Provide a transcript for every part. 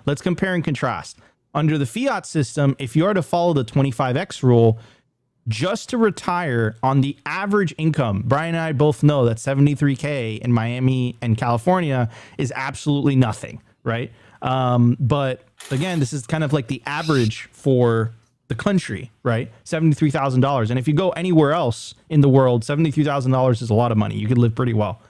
let's compare and contrast. Under the fiat system, if you are to follow the 25x rule, just to retire on the average income, Brian and I both know that 73K in Miami and California is absolutely nothing, right? But again, this is kind of like the average for the country, right? $73,000. And if you go anywhere else in the world, $73,000 is a lot of money. You could live pretty well.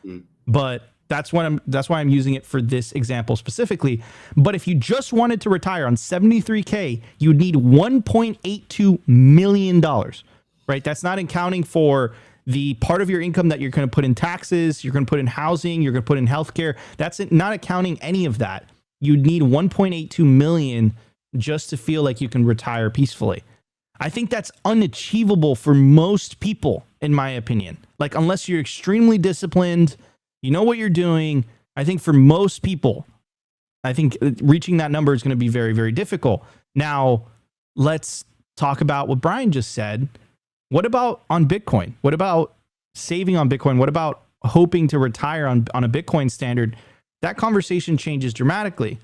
But that's why I'm using it for this example specifically. But if you just wanted to retire on 73K, you would need $1.82 million, right? That's not accounting for the part of your income that you're going to put in taxes, you're going to put in housing, you're going to put in healthcare. That's not accounting any of that. You'd need 1.82 million just to feel like you can retire peacefully. I think that's unachievable for most people, in my opinion. Like, unless you're extremely disciplined, you know what you're doing. I think for most people, I think reaching that number is going to be very, very difficult. Now, let's talk about what Brian just said. What about on Bitcoin? What about saving on Bitcoin? What about hoping to retire on a Bitcoin standard? That conversation changes dramatically.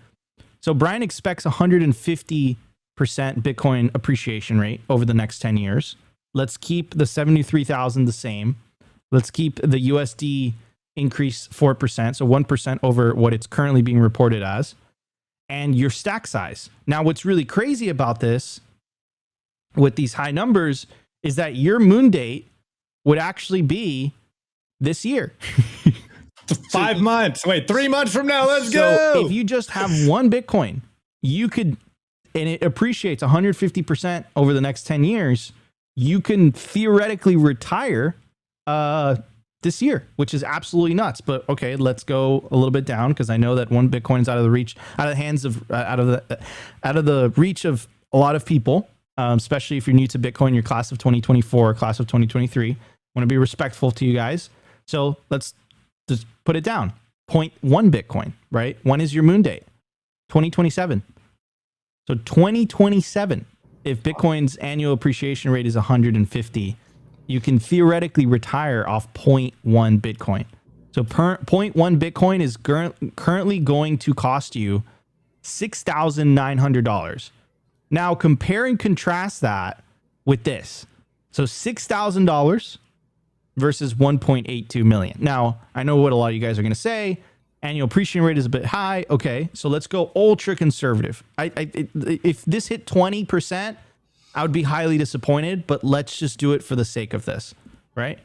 So Brian expects 150% Bitcoin appreciation rate over the next 10 years. Let's keep the 73,000 the same. Let's keep the USD increase 4%, so 1% over what it's currently being reported as, and your stack size. Now, what's really crazy about this with these high numbers is that your moon date would actually be this year. 5 months. Wait, 3 months from now. Let's go. So if you just have one Bitcoin, you could, and it appreciates 150% over the next 10 years, you can theoretically retire this year, which is absolutely nuts. But okay, let's go a little bit down, because I know that one Bitcoin is out of the reach, out of the reach of a lot of people, especially if you're new to Bitcoin, your class of 2024, class of 2023. I want to be respectful to you guys. So let's just put it down. 0.1 Bitcoin, right? When is your moon date? 2027. So 2027, if Bitcoin's annual appreciation rate is 150, you can theoretically retire off 0.1 Bitcoin. So 0.1 Bitcoin is currently going to cost you $6,900. Now compare and contrast that with this. So $6,000 versus 1.82 million. Now, I know what a lot of you guys are going to say. Annual appreciation rate is a bit high. Okay, so let's go ultra conservative. If this hit 20%, I would be highly disappointed, but let's just do it for the sake of this, right?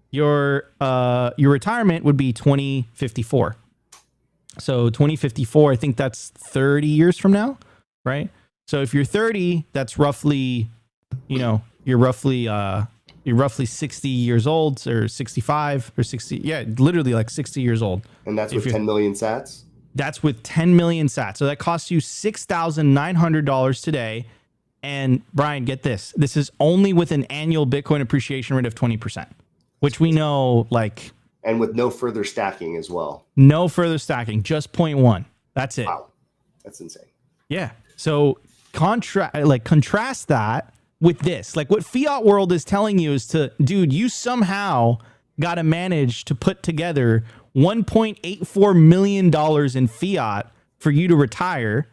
Your retirement would be 2054. So 2054, I think that's 30 years from now, right? So if you're 30, that's roughly, you're roughly 60 years old, or 65 or 60. Yeah, literally like 60 years old. And that's with 10 million sats? That's with 10 million sats. So that costs you $6,900 today. And Brian, get this. This is only with an annual Bitcoin appreciation rate of 20%, which we know, like... And with no further stacking as well. No further stacking, just 0.1. That's it. Wow. That's insane. Yeah. So contrast that with this. Like, what Fiat World is telling you is dude, you somehow got to manage to put together $1.84 million in fiat for you to retire,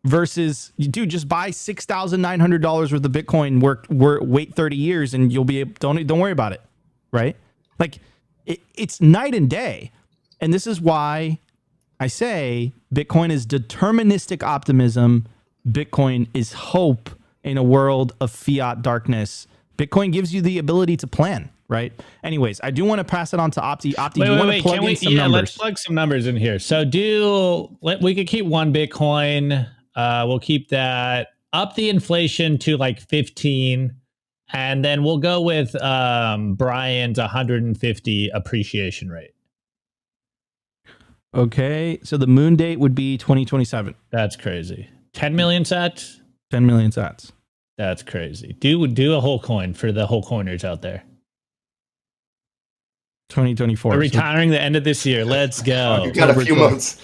versus, dude, just buy $6,900 worth of Bitcoin, wait 30 years and you'll be able, don't worry about it, right? Like, it's night and day. And this is why I say Bitcoin is deterministic optimism. Bitcoin is hope in a world of fiat darkness. Bitcoin gives you the ability to plan, right? Anyways, I do want to pass it on to Opti. Opti, do you want to plug in some numbers? Let's plug some numbers in here. So we could keep one Bitcoin. We'll keep that, up the inflation to like 15. And then we'll go with Brian's 150 appreciation rate. Okay, so the moon date would be 2027. That's crazy. 10 million sats? 10 million sats. That's crazy. Do a whole coin for the whole coiners out there. 2024. We're retiring the end of this year. Let's go. You got a few months.